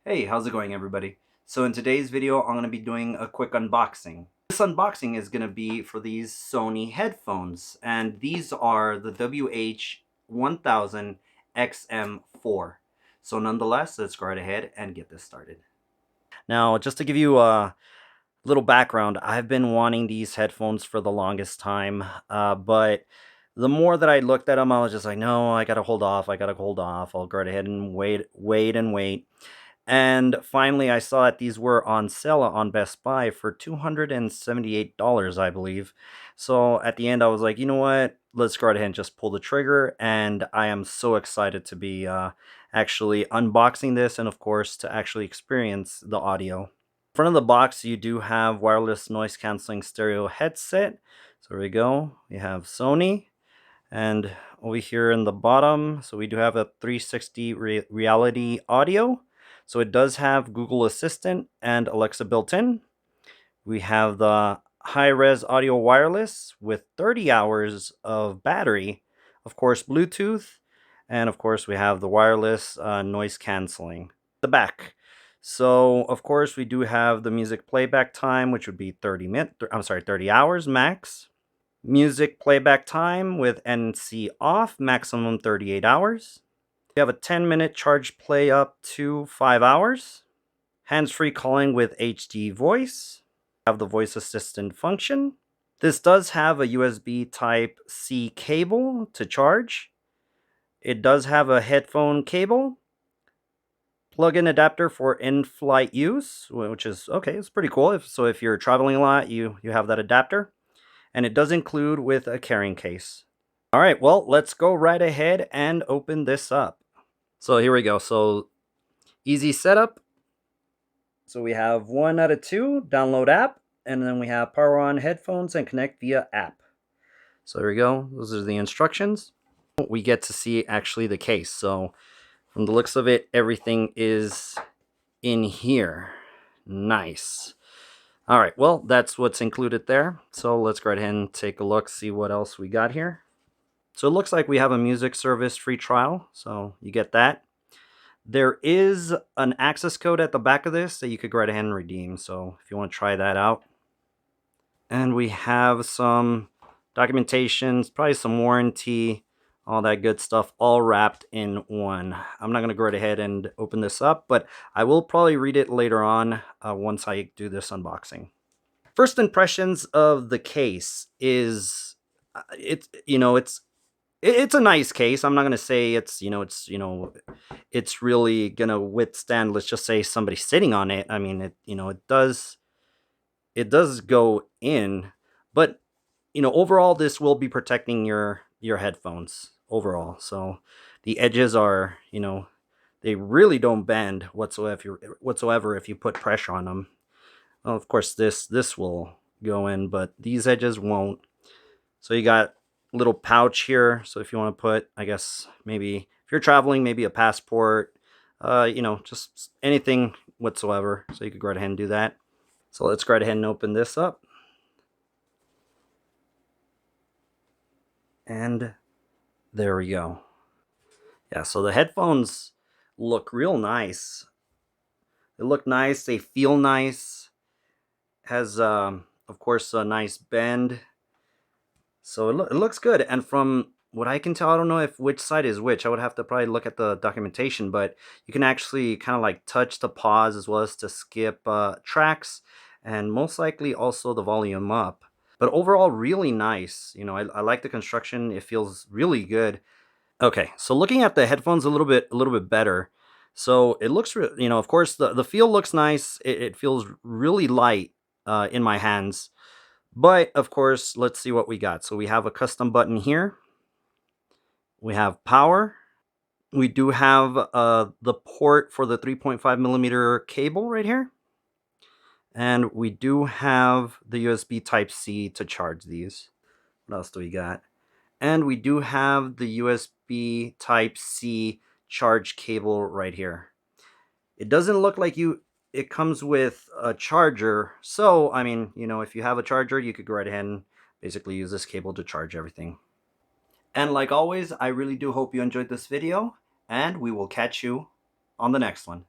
Hey, how's it going everybody? So in today's video, I'm going to be doing a quick unboxing. This unboxing is going to be for these Sony headphones, and these are the WH-1000XM4. So nonetheless, let's go right ahead and get this started. Now, just to give you a little background, I've been wanting these headphones for the longest time, but the more that I looked at them, I was just like, no, I gotta hold off, I'll go right ahead and wait. And finally, I saw that these were on sale on Best Buy for $278, I believe. So at the end, I was like, you know what? Let's go right ahead and just pull the trigger. And I am so excited to be actually unboxing this and, of course, to actually experience the audio. In front of the box, you do have wireless noise canceling stereo headset. So there we go. We have Sony. And over here in the bottom, so we do have a 360 reality audio. So it does have Google Assistant and Alexa built in. We have the high-res audio wireless with 30 hours of battery. Of course, Bluetooth. And of course, we have the wireless noise canceling. The back. So, of course, we do have the music playback time, which would be 30 hours max. Music playback time with NC off, maximum 38 hours. We have a 10-minute charge play up to 5 hours. Hands-free calling with HD voice. We have the voice assistant function. This does have a USB Type-C cable to charge. It does have a headphone cable. Plug-in adapter for in-flight use, which is okay, it's pretty cool. So if you're traveling a lot, you have that adapter. And it does include with a carrying case. All right, well, let's go right ahead and open this up. So here we go. So easy setup. So we have 1 out of 2, download app, and then we have power on headphones and connect via app. So there we go. Those are the instructions. We get to see actually the case. So from the looks of it, everything is in here. Nice. All right, well, that's what's included there. So let's go ahead and take a look, see what else we got here. So it looks like we have a music service free trial, so you get that. There is an access code at the back of this that you could go right ahead and redeem, so if you want to try that out. And we have some documentation, probably some warranty, all that good stuff, all wrapped in one. I'm not going to go right ahead and open this up, but I will probably read it later on once I do this unboxing. First impressions of the case is it's a nice case. I'm not gonna say it's really gonna withstand, let's just say, somebody sitting on it. I mean, it does go in, but overall, this will be protecting your headphones overall. So the edges are, they really don't bend whatsoever if you put pressure on them. Well, of course, this will go in, but these edges won't. So you got a little pouch here. So if you want to put, I guess, maybe if you're traveling, maybe a passport, just anything whatsoever. So you could go right ahead and do that. So let's go right ahead and open this up. And there we go. Yeah, so the headphones look real nice. They look nice. They feel nice. Has, of course, a nice bend. So it looks good. And from what I can tell, I don't know if which side is which. I would have to probably look at the documentation, but you can actually kind of like touch to pause as well as to skip tracks, and most likely also the volume up. But overall, really nice. I like the construction. It feels really good. Okay, so looking at the headphones a little bit better. So it looks, of course, the feel looks nice. It feels really light in my hands. But of course, let's see what we got. So we have a custom button here. We have power. We do have the port for the 3.5 millimeter cable right here. And we do have the USB Type-C to charge these. What else do we got? And we do have the USB Type-C charge cable right here. It doesn't look like it comes with a charger. So, I mean, if you have a charger, you could go right ahead and basically use this cable to charge everything. And like always, I really do hope you enjoyed this video, and we will catch you on the next one.